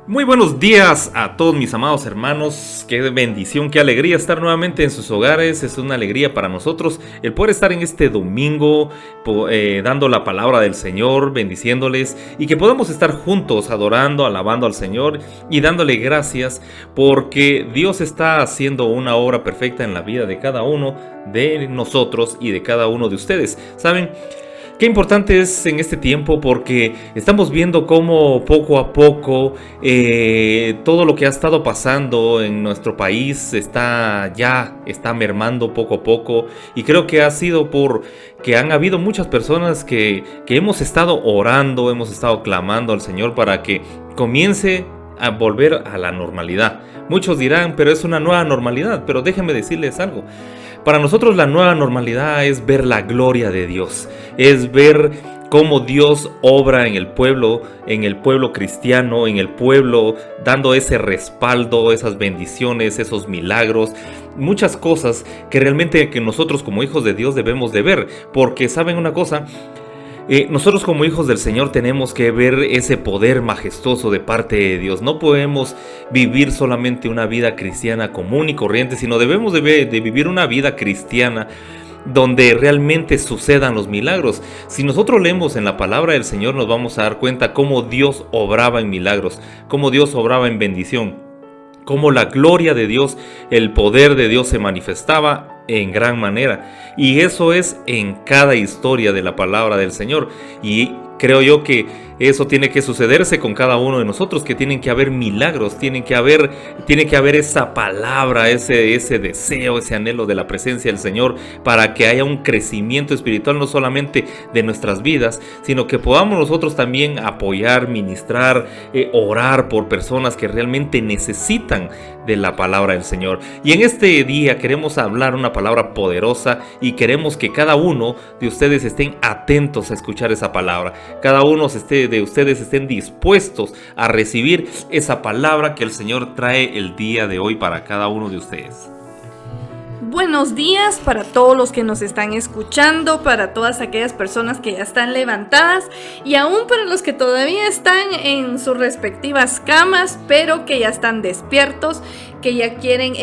Muy buenos días a todos mis amados hermanos, qué bendición, qué alegría estar nuevamente en sus hogares, es una alegría para nosotros el poder estar en este domingo dando la palabra del Señor, bendiciéndoles y que podamos estar juntos adorando, alabando al Señor y dándole gracias porque Dios está haciendo una obra perfecta en la vida de cada uno de nosotros y de cada uno de ustedes. ¿Saben? Qué importante es en este tiempo porque estamos viendo cómo poco a poco todo lo que ha estado pasando en nuestro país está mermando poco a poco, y creo que ha sido porque han habido muchas personas que hemos estado orando, hemos estado clamando al Señor para que comience a volver a la normalidad. Muchos dirán, pero es una nueva normalidad, pero déjenme decirles algo. Para nosotros la nueva normalidad es ver la gloria de Dios, es ver cómo Dios obra en el pueblo cristiano, en el pueblo, dando ese respaldo, esas bendiciones, esos milagros, muchas cosas que realmente que nosotros como hijos de Dios debemos de ver, porque ¿saben una cosa? Nosotros como hijos del Señor tenemos que ver ese poder majestuoso de parte de Dios. No podemos vivir solamente una vida cristiana común y corriente, sino debemos de vivir una vida cristiana donde realmente sucedan los milagros. Si nosotros leemos en la palabra del Señor, nos vamos a dar cuenta cómo Dios obraba en milagros, cómo Dios obraba en bendición, cómo la gloria de Dios, el poder de Dios se manifestaba en gran manera, y eso es en cada historia de la palabra del Señor. Y creo yo que eso tiene que sucederse con cada uno de nosotros, que tienen que haber milagros, tiene que haber esa palabra, ese deseo, ese anhelo de la presencia del Señor, para que haya un crecimiento espiritual no solamente de nuestras vidas, sino que podamos nosotros también apoyar, ministrar, orar por personas que realmente necesitan de la palabra del Señor. Y en este día queremos hablar una palabra poderosa y queremos que cada uno de ustedes estén atentos a escuchar esa palabra. Cada uno de ustedes estén dispuestos a recibir esa palabra que el Señor trae el día de hoy para cada uno de ustedes. Buenos días para todos los que nos están escuchando, para todas aquellas personas que ya están levantadas y aún para los que todavía están en sus respectivas camas, pero que ya están despiertos, que ya quieren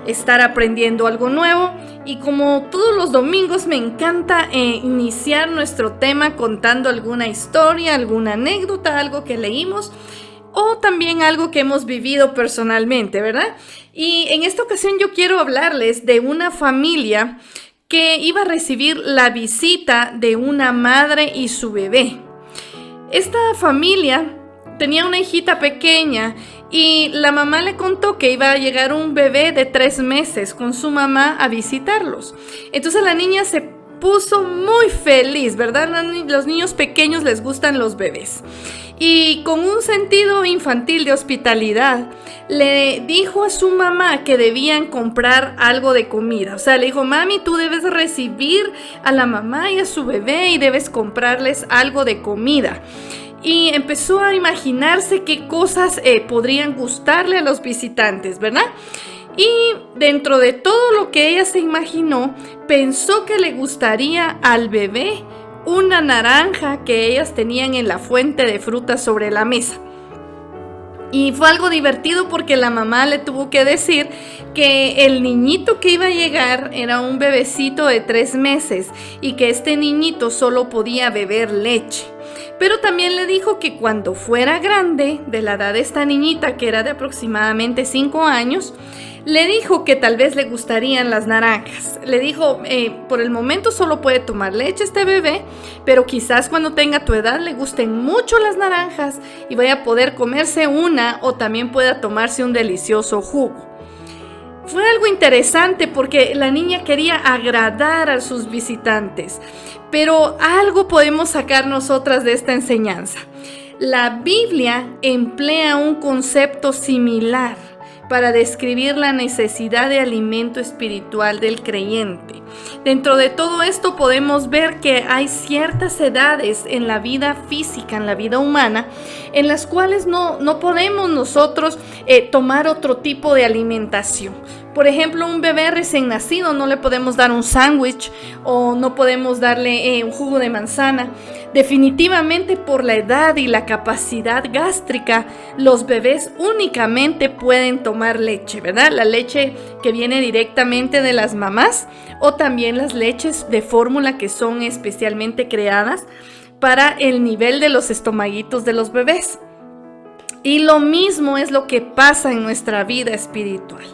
estar aprendiendo algo nuevo. Y como todos los domingos me encanta iniciar nuestro tema contando alguna historia, alguna anécdota, algo que leímos o también algo que hemos vivido personalmente, ¿verdad? Y en esta ocasión yo quiero hablarles de una familia que iba a recibir la visita de una madre y su bebé. Esta familia tenía una hijita pequeña y la mamá le contó que iba a llegar un bebé de 3 meses con su mamá a visitarlos. Entonces la niña se puso muy feliz, ¿verdad? Los niños pequeños les gustan los bebés. Y con un sentido infantil de hospitalidad, le dijo a su mamá que debían comprar algo de comida. O sea, le dijo, mami, tú debes recibir a la mamá y a su bebé y debes comprarles algo de comida. Y empezó a imaginarse qué cosas podrían gustarle a los visitantes, ¿verdad? Y dentro de todo lo que ella se imaginó, pensó que le gustaría al bebé una naranja que ellas tenían en la fuente de frutas sobre la mesa. Y fue algo divertido porque la mamá le tuvo que decir que el niñito que iba a llegar era un bebecito de 3 meses y que este niñito solo podía beber leche. Pero también le dijo que cuando fuera grande, de la edad de esta niñita, que era de aproximadamente 5 años, le dijo que tal vez le gustarían las naranjas. Le dijo, por el momento solo puede tomar leche este bebé, pero quizás cuando tenga tu edad le gusten mucho las naranjas y vaya a poder comerse una o también pueda tomarse un delicioso jugo. Fue algo interesante porque la niña quería agradar a sus visitantes, pero algo podemos sacar nosotras de esta enseñanza. La Biblia emplea un concepto similar para describir la necesidad de alimento espiritual del creyente. Dentro de todo esto podemos ver que hay ciertas edades en la vida física, en la vida humana, en las cuales no podemos nosotros tomar otro tipo de alimentación. Por ejemplo, un bebé recién nacido no le podemos dar un sándwich o no podemos darle un jugo de manzana. Definitivamente por la edad y la capacidad gástrica, los bebés únicamente pueden tomar leche, ¿verdad? La leche que viene directamente de las mamás o también las leches de fórmula que son especialmente creadas para el nivel de los estomaguitos de los bebés. Y lo mismo es lo que pasa en nuestra vida espiritual.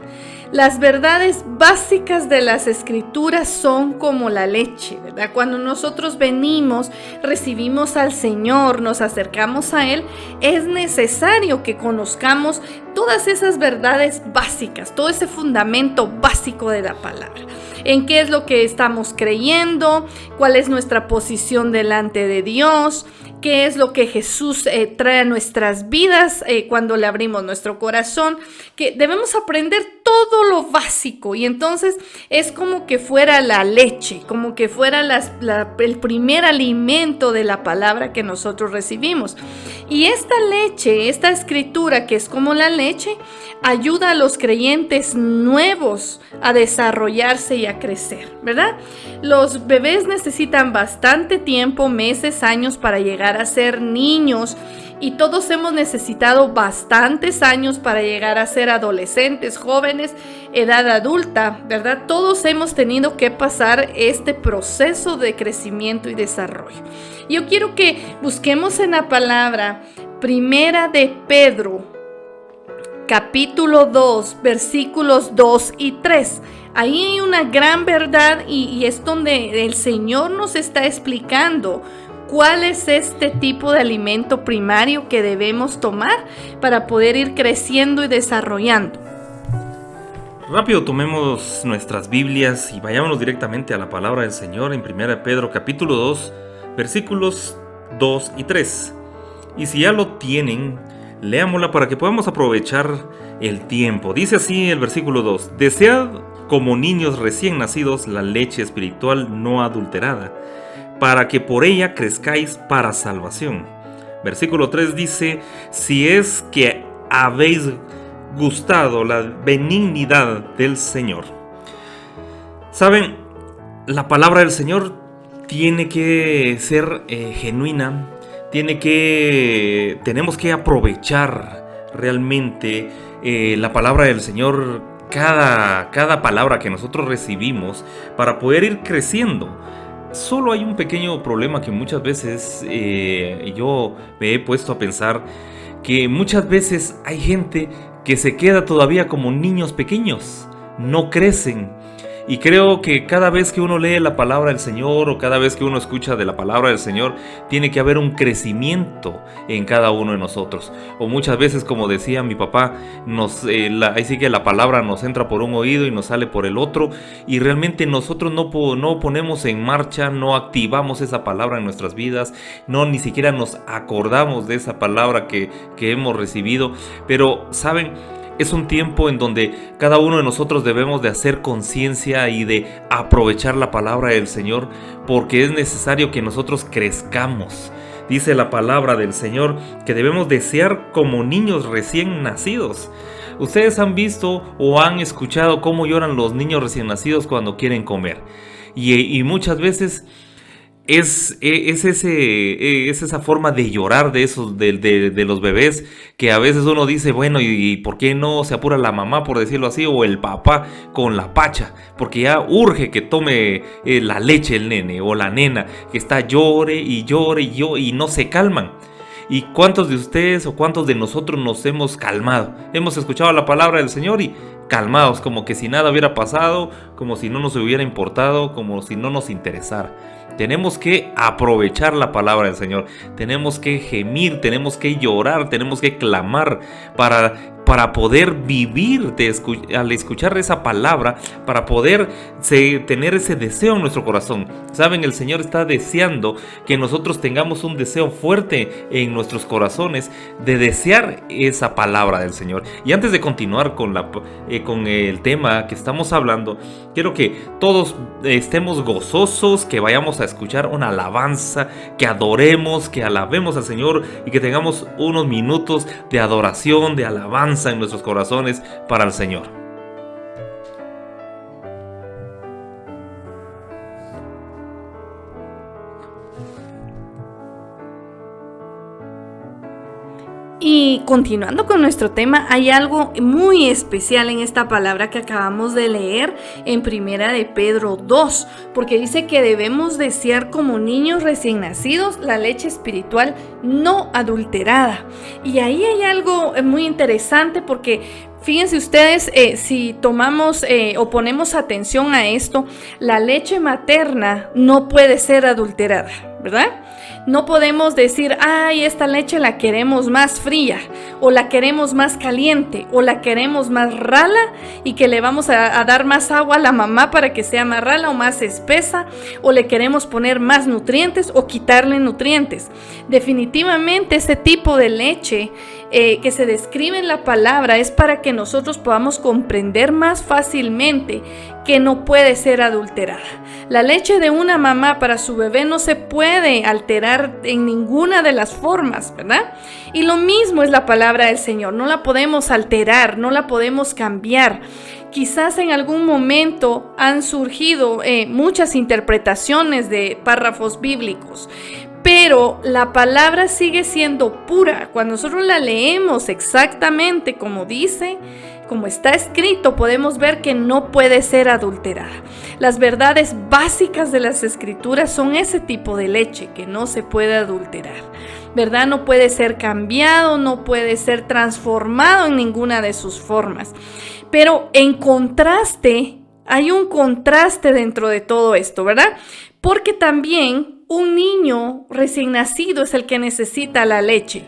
Las verdades básicas de las escrituras son como la leche, ¿verdad? Cuando nosotros venimos, recibimos al Señor, nos acercamos a Él, es necesario que conozcamos todas esas verdades básicas, todo ese fundamento básico de la palabra. En qué es lo que estamos creyendo, cuál es nuestra posición delante de Dios, qué es lo que Jesús trae a nuestras vidas cuando le abrimos nuestro corazón, que debemos aprender todo lo básico. Y entonces es como que fuera la leche, como que fuera el primer alimento de la palabra que nosotros recibimos. Y esta leche, esta escritura que es como la leche, ayuda a los creyentes nuevos a desarrollarse y a crecer, ¿verdad? Los bebés necesitan bastante tiempo, meses, años para llegar a ser niños, y todos hemos necesitado bastantes años para llegar a ser adolescentes, jóvenes, edad adulta, ¿verdad? Todos hemos tenido que pasar este proceso de crecimiento y desarrollo. Yo quiero que busquemos en la palabra Primera de Pedro, capítulo 2, versículos 2 y 3. Ahí hay una gran verdad y es donde el Señor nos está explicando cuál es este tipo de alimento primario que debemos tomar para poder ir creciendo y desarrollando. Rápido tomemos nuestras Biblias y vayámonos directamente a la palabra del Señor en 1 Pedro capítulo 2, versículos 2 y 3. Y si ya lo tienen, leámosla para que podamos aprovechar el tiempo. Dice así el versículo 2: Desead como niños recién nacidos la leche espiritual no adulterada, para que por ella crezcáis para salvación. Versículo 3 dice: Si es que habéis gustado la benignidad del Señor. Saben, la palabra del Señor tiene que ser genuina. Tenemos que aprovechar realmente la palabra del Señor, cada palabra que nosotros recibimos, para poder ir creciendo. Solo hay un pequeño problema que muchas veces yo me he puesto a pensar, que muchas veces hay gente que se queda todavía como niños pequeños, no crecen. Y creo que cada vez que uno lee la palabra del Señor o cada vez que uno escucha de la palabra del Señor, tiene que haber un crecimiento en cada uno de nosotros. O muchas veces, como decía mi papá, ahí sí que la palabra nos entra por un oído y nos sale por el otro, y realmente nosotros no ponemos en marcha, no activamos esa palabra en nuestras vidas, ni siquiera nos acordamos de esa palabra que hemos recibido. Pero, ¿saben? Es un tiempo en donde cada uno de nosotros debemos de hacer conciencia y de aprovechar la palabra del Señor, porque es necesario que nosotros crezcamos. Dice la palabra del Señor que debemos desear como niños recién nacidos. Ustedes han visto o han escuchado cómo lloran los niños recién nacidos cuando quieren comer. Y muchas veces es esa forma de llorar de los bebés, que a veces uno dice, bueno, ¿y por qué no se apura la mamá, por decirlo así, o el papá con la pacha? Porque ya urge que tome la leche el nene o la nena, que está llore y no se calman. ¿Y cuántos de ustedes o cuántos de nosotros nos hemos calmado? Hemos escuchado la palabra del Señor y calmados, como que si nada hubiera pasado, como si no nos hubiera importado, como si no nos interesara. Tenemos que aprovechar la palabra del Señor. Tenemos que gemir, tenemos que llorar, tenemos que clamar para poder vivir al escuchar esa palabra, para poder tener ese deseo en nuestro corazón. Saben, el Señor está deseando que nosotros tengamos un deseo fuerte en nuestros corazones de desear esa palabra del Señor. Y antes de continuar con el tema que estamos hablando, quiero que todos estemos gozosos, que vayamos a escuchar una alabanza, que adoremos, que alabemos al Señor y que tengamos unos minutos de adoración, de alabanza en nuestros corazones para el Señor. Y continuando con nuestro tema, hay algo muy especial en esta palabra que acabamos de leer en Primera de Pedro 2, porque dice que debemos desear como niños recién nacidos la leche espiritual no adulterada. Y ahí hay algo muy interesante, porque fíjense ustedes, si tomamos o ponemos atención a esto, la leche materna no puede ser adulterada, ¿verdad? No podemos decir, ay, esta leche la queremos más fría, o la queremos más caliente, o la queremos más rala, y que le vamos a dar más agua a la mamá para que sea más rala o más espesa, o le queremos poner más nutrientes o quitarle nutrientes. Definitivamente ese tipo de leche que se describe en la palabra es para que nosotros podamos comprender más fácilmente que no puede ser adulterada. La leche de una mamá para su bebé no se puede alterar en ninguna de las formas, ¿verdad? Y lo mismo es la palabra del Señor, no la podemos alterar, no la podemos cambiar. Quizás en algún momento han surgido muchas interpretaciones de párrafos bíblicos, pero la palabra sigue siendo pura. Cuando nosotros la leemos exactamente como dice, como está escrito, podemos ver que no puede ser adulterada. Las verdades básicas de las escrituras son ese tipo de leche que no se puede adulterar, ¿verdad? No puede ser cambiado, no puede ser transformado en ninguna de sus formas. Pero en contraste, hay un contraste dentro de todo esto, ¿verdad? Porque también un niño recién nacido es el que necesita la leche.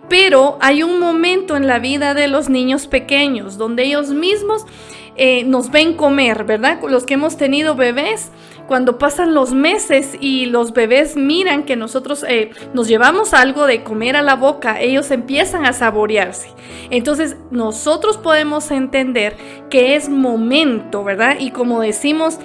Pero hay un momento en la vida de los niños pequeños donde ellos mismos nos ven comer, ¿verdad? Los que hemos tenido bebés, cuando pasan los meses y los bebés miran que nosotros nos llevamos algo de comer a la boca, ellos empiezan a saborearse. Entonces nosotros podemos entender que es momento, ¿verdad? Y como decimos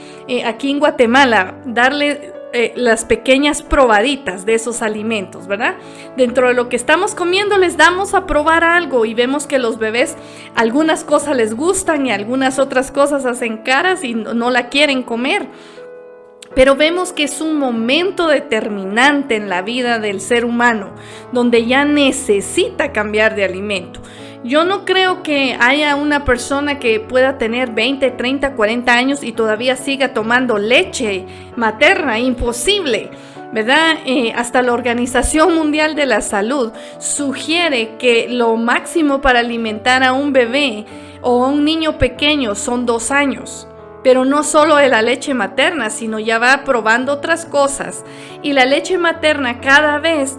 aquí en Guatemala, darle las pequeñas probaditas de esos alimentos, ¿verdad? Dentro de lo que estamos comiendo les damos a probar algo y vemos que los bebés algunas cosas les gustan y algunas otras cosas hacen caras y no la quieren comer. Pero vemos que es un momento determinante en la vida del ser humano, donde ya necesita cambiar de alimento. Yo no creo que haya una persona que pueda tener 20, 30, 40 años y todavía siga tomando leche materna. Imposible, ¿verdad? Hasta la Organización Mundial de la Salud sugiere que lo máximo para alimentar a un bebé o a un niño pequeño son 2 años. Pero no solo de la leche materna, sino ya va probando otras cosas. Y la leche materna cada vez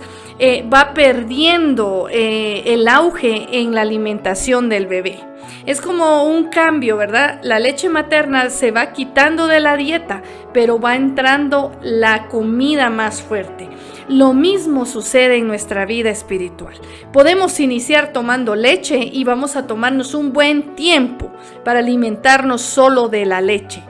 va perdiendo el auge en la alimentación del bebé. Es como un cambio, ¿verdad? La leche materna se va quitando de la dieta, pero va entrando la comida más fuerte. Lo mismo sucede en nuestra vida espiritual. Podemos iniciar tomando leche y vamos a tomarnos un buen tiempo para alimentarnos solo de la leche.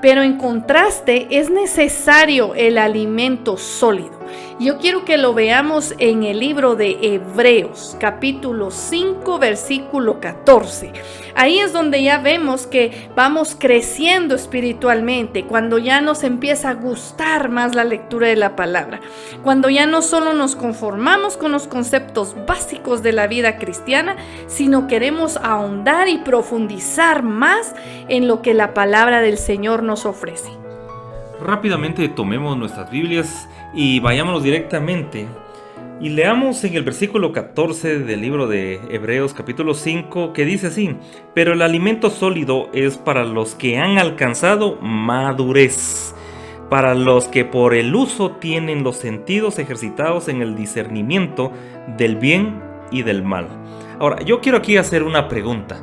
Pero en contraste es necesario el alimento sólido. Yo quiero que lo veamos en el libro de Hebreos, capítulo 5, versículo 14. Ahí es donde ya vemos que vamos creciendo espiritualmente, cuando ya nos empieza a gustar más la lectura de la palabra, cuando ya no solo nos conformamos con los conceptos básicos de la vida cristiana, sino queremos ahondar y profundizar más en lo que la palabra del Señor nos ofrece. Rápidamente tomemos nuestras Biblias y vayámonos directamente y leamos en el versículo 14 del libro de Hebreos capítulo 5, que dice así: pero el alimento sólido es para los que han alcanzado madurez, para los que por el uso tienen los sentidos ejercitados en el discernimiento del bien y del mal. Ahora, yo quiero aquí hacer una pregunta.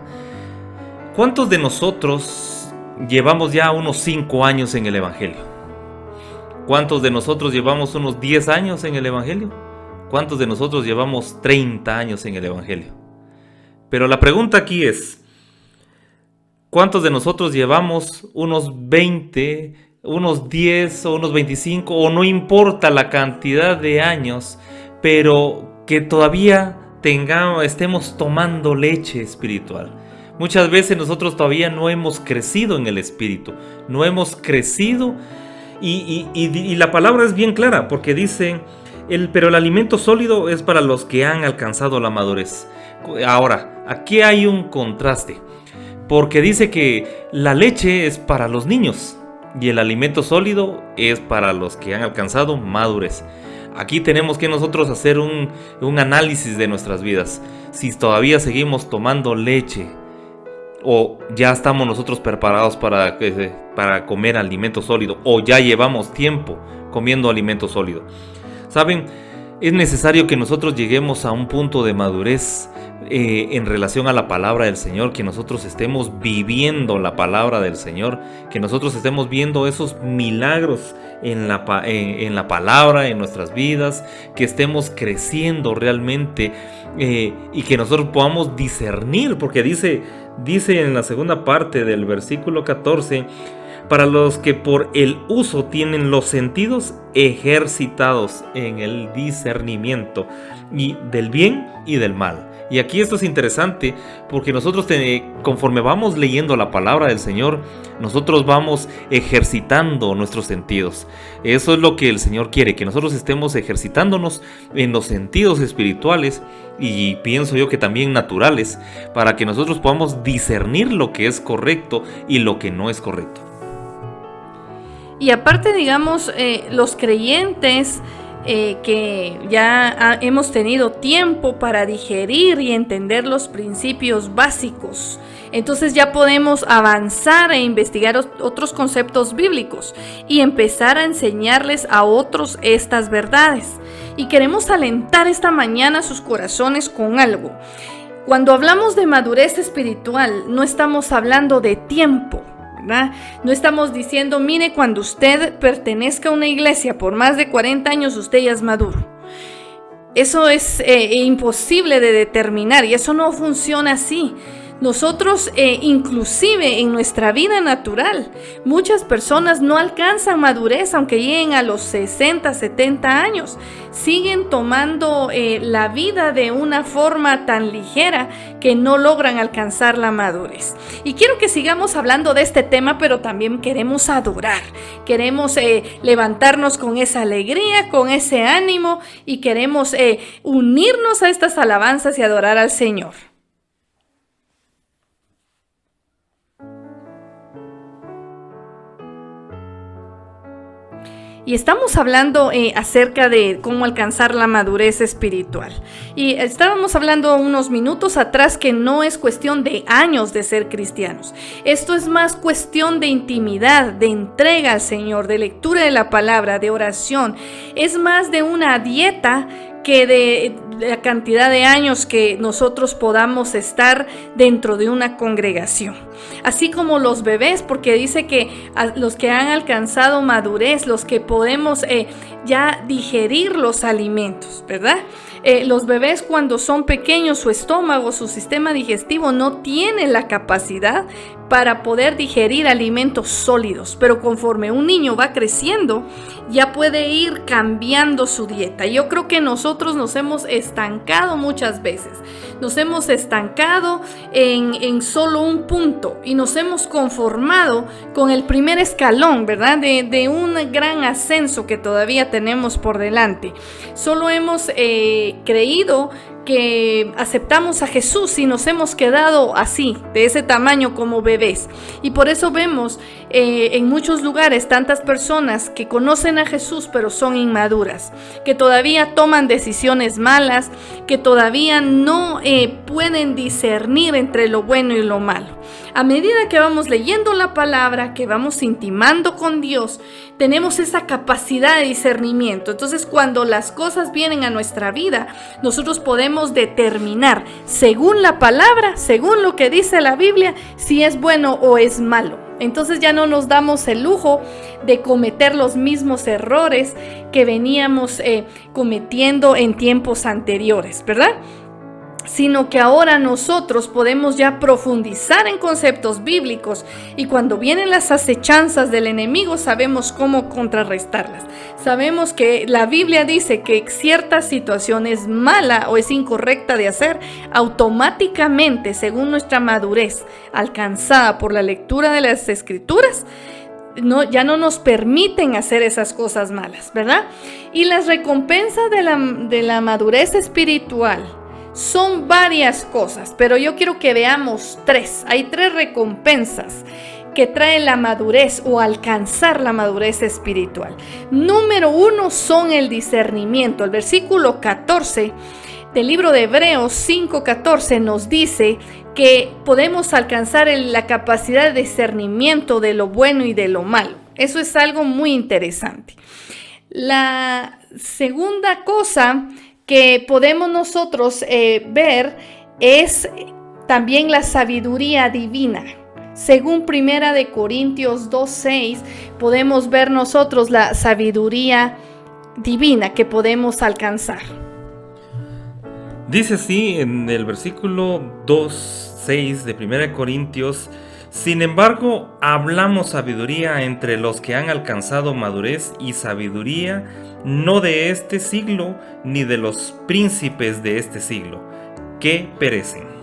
¿Cuántos de nosotros llevamos ya unos 5 años en el Evangelio? ¿Cuántos de nosotros llevamos unos 10 años en el Evangelio? ¿Cuántos de nosotros llevamos 30 años en el Evangelio? Pero la pregunta aquí es: ¿cuántos de nosotros llevamos unos 20, unos 10 o unos 25, o no importa la cantidad de años, pero que todavía estemos tomando leche espiritual? Muchas veces nosotros todavía no hemos crecido en el Espíritu, no hemos crecido y la palabra es bien clara, porque dice Pero el alimento sólido es para los que han alcanzado la madurez. Ahora, aquí hay un contraste, porque dice que la leche es para los niños y el alimento sólido es para los que han alcanzado madurez. Aquí tenemos que nosotros hacer un análisis de nuestras vidas. Si todavía seguimos tomando leche o ya estamos nosotros preparados para comer alimento sólido, o ya llevamos tiempo comiendo alimento sólido. ¿Saben? Es necesario que nosotros lleguemos a un punto de madurez en relación a la palabra del Señor, que nosotros estemos viviendo la palabra del Señor, que nosotros estemos viendo esos milagros en la palabra, en nuestras vidas, que estemos creciendo realmente y que nosotros podamos discernir, porque dice en la segunda parte del versículo 14, para los que por el uso tienen los sentidos ejercitados en el discernimiento y del bien y del mal. Y aquí esto es interesante porque nosotros conforme vamos leyendo la palabra del Señor, nosotros vamos ejercitando nuestros sentidos. Eso es lo que el Señor quiere, que nosotros estemos ejercitándonos en los sentidos espirituales y pienso yo que también naturales, para que nosotros podamos discernir lo que es correcto y lo que no es correcto. Y aparte, digamos, los creyentes que ya hemos tenido tiempo para digerir y entender los principios básicos, entonces ya podemos avanzar e investigar otros conceptos bíblicos y empezar a enseñarles a otros estas verdades. Y queremos alentar esta mañana sus corazones con algo. Cuando hablamos de madurez espiritual, no estamos hablando de tiempo, ¿verdad? No estamos diciendo, mire, cuando usted pertenezca a una iglesia por más de 40 años, usted ya es maduro. Eso es imposible de determinar y eso no funciona así. Nosotros, inclusive en nuestra vida natural, muchas personas no alcanzan madurez aunque lleguen a los 60, 70 años. Siguen tomando la vida de una forma tan ligera que no logran alcanzar la madurez. Y quiero que sigamos hablando de este tema, pero también queremos adorar. Queremos levantarnos con esa alegría, con ese ánimo y queremos unirnos a estas alabanzas y adorar al Señor. Y estamos hablando acerca de cómo alcanzar la madurez espiritual. Y estábamos hablando unos minutos atrás que no es cuestión de años de ser cristianos. Esto es más cuestión de intimidad, de entrega al Señor, de lectura de la palabra, de oración. Es más de una dieta que de la cantidad de años que nosotros podamos estar dentro de una congregación. Así como los bebés, porque dice que a los que han alcanzado madurez, los que podemos ya digerir los alimentos, ¿verdad? Los bebés cuando son pequeños, su estómago, su sistema digestivo no tiene la capacidad para poder digerir alimentos sólidos, pero conforme un niño va creciendo, ya puede ir cambiando su dieta. Yo creo que nosotros nos hemos estancado muchas veces. Nos hemos estancado en solo un punto y nos hemos conformado con el primer escalón, ¿verdad? De un gran ascenso que todavía tenemos por delante. Solo hemos creído que aceptamos a Jesús y nos hemos quedado así, de ese tamaño como bebés. Y por eso vemos en muchos lugares tantas personas que conocen a Jesús pero son inmaduras, que todavía toman decisiones malas, que todavía no pueden discernir entre lo bueno y lo malo. A medida que vamos leyendo la palabra, que vamos intimando con Dios, tenemos esa capacidad de discernimiento. Entonces, cuando las cosas vienen a nuestra vida, nosotros podemos determinar, según la palabra, según lo que dice la Biblia, si es bueno o es malo. Entonces ya no nos damos el lujo de cometer los mismos errores que veníamos cometiendo en tiempos anteriores, ¿verdad? Sino que ahora nosotros podemos ya profundizar en conceptos bíblicos y cuando vienen las acechanzas del enemigo sabemos cómo contrarrestarlas. Sabemos que la Biblia dice que cierta situación es mala o es incorrecta de hacer, automáticamente, según nuestra madurez alcanzada por la lectura de las Escrituras, ya no nos permiten hacer esas cosas malas, ¿verdad? Y las recompensas de la madurez espiritual son varias cosas, pero yo quiero que veamos tres. Hay tres recompensas que trae la madurez o alcanzar la madurez espiritual. Número 1 son el discernimiento. El versículo 14 del libro de Hebreos 5:14 nos dice que podemos alcanzar la capacidad de discernimiento de lo bueno y de lo malo. Eso es algo muy interesante. La segunda cosa que podemos nosotros ver es también la sabiduría divina. Según 1 Corintios 2:6, podemos ver nosotros la sabiduría divina que podemos alcanzar. Dice así en el versículo 2:6 de 1 Corintios: sin embargo, hablamos sabiduría entre los que han alcanzado madurez, y sabiduría no de este siglo, ni de los príncipes de este siglo, que perecen.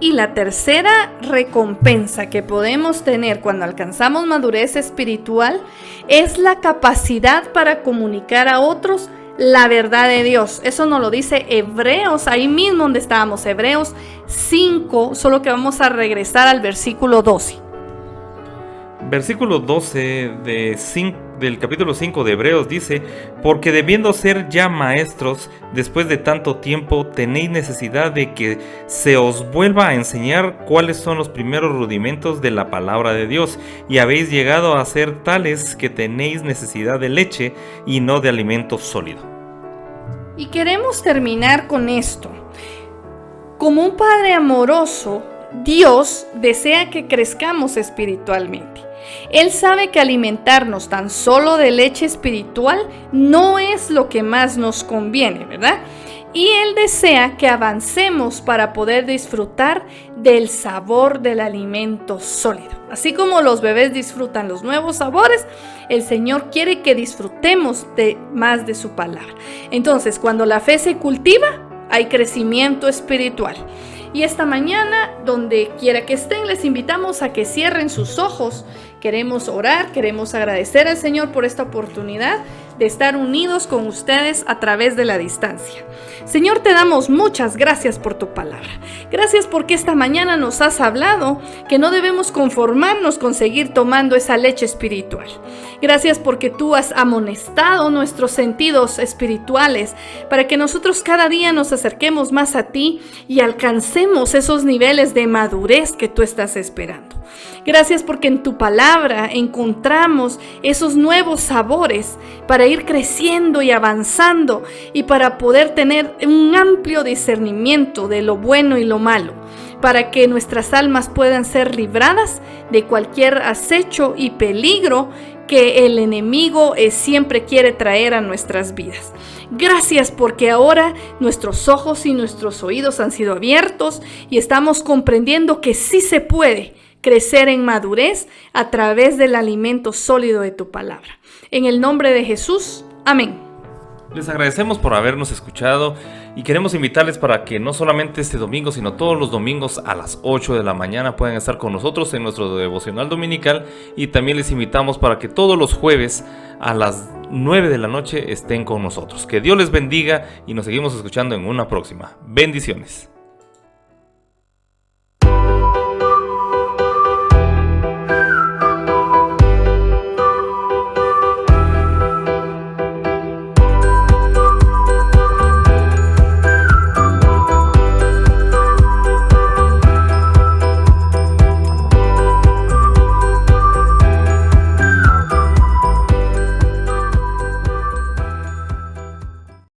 Y la tercera recompensa que podemos tener cuando alcanzamos madurez espiritual es la capacidad para comunicar a otros la verdad de Dios. Eso nos lo dice Hebreos, ahí mismo donde estábamos, Hebreos 5, solo que vamos a regresar al versículo 12. Versículo 12 del capítulo 5 de Hebreos dice: porque debiendo ser ya maestros, después de tanto tiempo, tenéis necesidad de que se os vuelva a enseñar cuáles son los primeros rudimentos de la palabra de Dios, y habéis llegado a ser tales que tenéis necesidad de leche y no de alimento sólido. Y queremos terminar con esto. Como un Padre amoroso, Dios desea que crezcamos espiritualmente. Él sabe que alimentarnos tan solo de leche espiritual no es lo que más nos conviene, ¿verdad? Y Él desea que avancemos para poder disfrutar del sabor del alimento sólido. Así como los bebés disfrutan los nuevos sabores, el Señor quiere que disfrutemos más de su palabra. Entonces, cuando la fe se cultiva, hay crecimiento espiritual. Y esta mañana, donde quiera que estén, les invitamos a que cierren sus ojos. Queremos orar, queremos agradecer al Señor por esta oportunidad de estar unidos con ustedes a través de la distancia. Señor, te damos muchas gracias por tu palabra. Gracias porque esta mañana nos has hablado que no debemos conformarnos con seguir tomando esa leche espiritual. Gracias porque tú has amonestado nuestros sentidos espirituales para que nosotros cada día nos acerquemos más a ti y alcancemos esos niveles de madurez que tú estás esperando. Gracias porque en tu palabra encontramos esos nuevos sabores para ir creciendo y avanzando y para poder tener un amplio discernimiento de lo bueno y lo malo, para que nuestras almas puedan ser libradas de cualquier acecho y peligro que el enemigo siempre quiere traer a nuestras vidas. Gracias porque ahora nuestros ojos y nuestros oídos han sido abiertos y estamos comprendiendo que sí se puede crecer en madurez a través del alimento sólido de tu palabra. En el nombre de Jesús, amén. Les agradecemos por habernos escuchado y queremos invitarles para que no solamente este domingo, sino todos los domingos a las 8 de la mañana puedan estar con nosotros en nuestro devocional dominical, y también les invitamos para que todos los jueves a las 9 de la noche estén con nosotros. Que Dios les bendiga y nos seguimos escuchando en una próxima. Bendiciones.